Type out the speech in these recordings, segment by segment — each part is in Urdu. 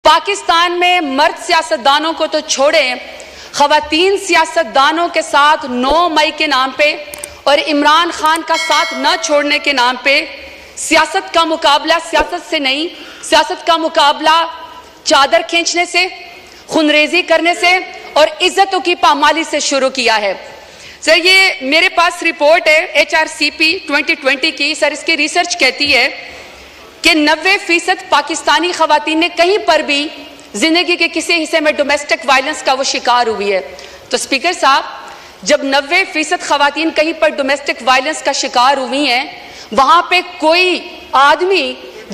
پاکستان میں مرد سیاستدانوں کو تو چھوڑیں، خواتین سیاستدانوں کے ساتھ 9 مئی کے نام پہ اور عمران خان کا ساتھ نہ چھوڑنے کے نام پہ سیاست کا مقابلہ سیاست سے نہیں، سیاست کا مقابلہ چادر کھینچنے سے، خونریزی کرنے سے اور عزتوں کی پامالی سے شروع کیا ہے۔ سر، یہ میرے پاس رپورٹ ہے HRCP 2020 کی۔ سر، اس کی ریسرچ کہتی ہے کہ 90% پاکستانی خواتین نے کہیں پر بھی زندگی کے کسی حصے میں ڈومیسٹک وائلنس کا وہ شکار ہوئی ہے۔ تو اسپیکر صاحب، جب 90% خواتین کہیں پر ڈومیسٹک وائلنس کا شکار ہوئی ہیں، وہاں پہ کوئی آدمی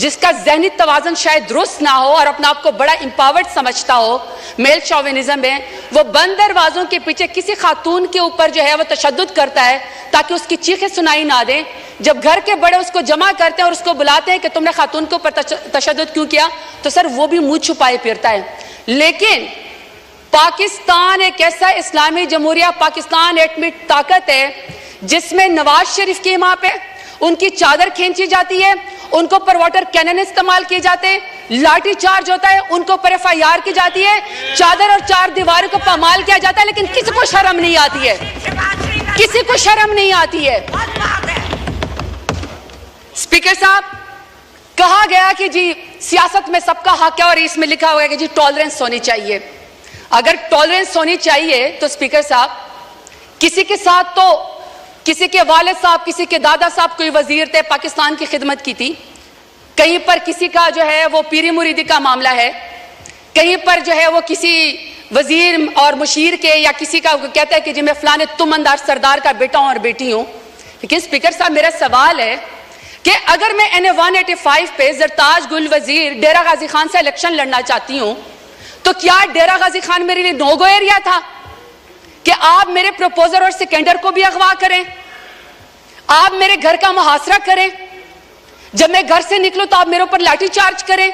جس کا ذہنی توازن شاید درست نہ ہو اور اپنا آپ کو بڑا امپاورڈ سمجھتا ہو، میل شوونزم میں، وہ بند دروازوں کے پیچھے کسی خاتون کے اوپر جو ہے وہ تشدد کرتا ہے تاکہ اس کی چیخیں سنائی نہ دیں۔ جب گھر کے بڑے اس کو جمع کرتے ہیں اور اس کو بلاتے ہیں کہ تم نے خاتون کے اوپر تشدد کیوں کیا، تو سر وہ بھی منہ چھپائے پھرتا ہے۔ لیکن پاکستان ایک ایسا اسلامی جمہوریہ پاکستان ایٹمی طاقت ہے جس میں نواز شریف کی ماں پہ ان کی چادر کھینچی جاتی ہے، ان کو پر واٹر کینن استعمال کیے جاتے ہیں، لاٹھی چارج ہوتا ہے، ان کو پر FIR کی جاتی ہے، چادر اور 4 دیواروں کو پامال کیا جاتا ہے، لیکن کسی کو شرم نہیں آتی ہے، کسی کو شرم نہیں آتی ہے۔ اسپیکر صاحب، کہا گیا کہ جی سیاست میں سب کا حق ہے اور اس میں لکھا ہوا ہے کہ جی ٹالرنس ہونی چاہیے۔ اگر ٹالرنس ہونی چاہیے تو اسپیکر صاحب، کسی کے ساتھ تو کسی کے والد صاحب، کسی کے دادا صاحب کوئی وزیر تھے، پاکستان کی خدمت کی تھی، کہیں پر کسی کا جو ہے وہ پیری مریدی کا معاملہ ہے، کہیں پر جو ہے وہ کسی وزیر اور مشیر کے یا کسی کا کہتا ہے کہ جی میں فلانے تم انداز سردار کا بیٹا ہوں اور بیٹی ہوں۔ لیکن اسپیکر صاحب، میرا سوال ہے کہ اگر میں NA 185 پہ زرتاج گل وزیر ڈیرہ غازی خان سے الیکشن لڑنا چاہتی ہوں تو کیا ڈیرہ غازی خان میرے لیے نو گو ایریا تھا کہ آپ میرے پروپوزر اور سیکنڈر کو بھی اغوا کریں، آپ میرے گھر کا محاصرہ کریں، جب میں گھر سے نکلوں تو آپ میرے اوپر لاٹھی چارج کریں؟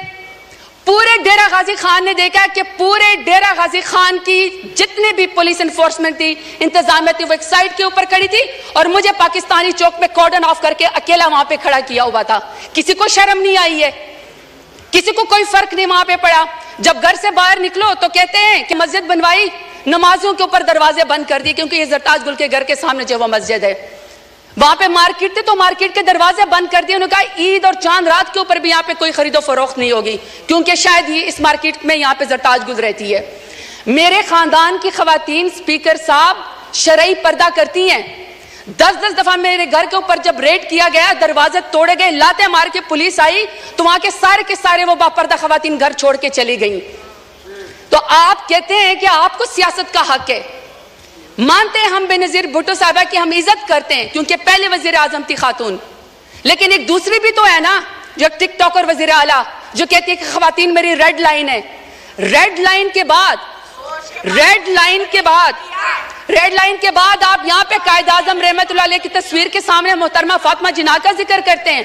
پورے ڈیرہ غازی خان نے دیکھا کہ پورے ڈیرہ غازی خان کی جتنے بھی پولیس انفورسمنٹ تھی، انتظامیہ تھی، وہ ایک سائڈ کے اوپر کھڑی تھی اور مجھے پاکستانی چوک میں کارڈن آف کر کے اکیلا وہاں پہ کھڑا کیا ہوا تھا۔ کسی کو شرم نہیں آئی ہے، کسی کو کوئی فرق نہیں وہاں پہ پڑا۔ جب گھر سے باہر نکلو تو کہتے ہیں کہ مسجد بنوائی، نمازوں کے اوپر دروازے بند کر دیے کیونکہ یہ زرتاج گل کے گھر کے سامنے جو وہ مسجد ہے۔ وہاں پہ مارکیٹ تھے تو مارکیٹ کے دروازے بند کر دیے، انہوں نے کہا عید اور چاند رات کے اوپر بھی یہاں پہ کوئی خرید و فروخت نہیں ہوگی کیونکہ شاید یہ اس مارکیٹ میں یہاں پہ زرتاج گل رہتی ہے۔ میرے خاندان کی خواتین اسپیکر صاحب شرعی پردہ کرتی ہیں۔ 10 دفعہ میرے گھر کے اوپر جب ریڈ کیا گیا، دروازے توڑے گئے، لاتے مار کے پولیس آئی تو وہاں کے سارے وہ باپردہ خواتین گھر چھوڑ کے چلی گئیں۔ تو آپ کہتے ہیں کہ آپ کو سیاست کا حق ہے، مانتے ہیں ہم بینظیر بھٹو صاحبہ کی ہم عزت کرتے ہیں کیونکہ پہلے وزیر اعظم تھی خاتون، لیکن ایک دوسری بھی تو ہے نا جو ٹک ٹاکر وزیر اعلیٰ جو کہتی ہے کہ خواتین میری ریڈ لائن ہے۔ ریڈ لائن کے بعد آپ یہاں پہ قائد اعظم رحمت اللہ علیہ کی تصویر کے سامنے محترمہ فاطمہ جناح کا ذکر کرتے ہیں۔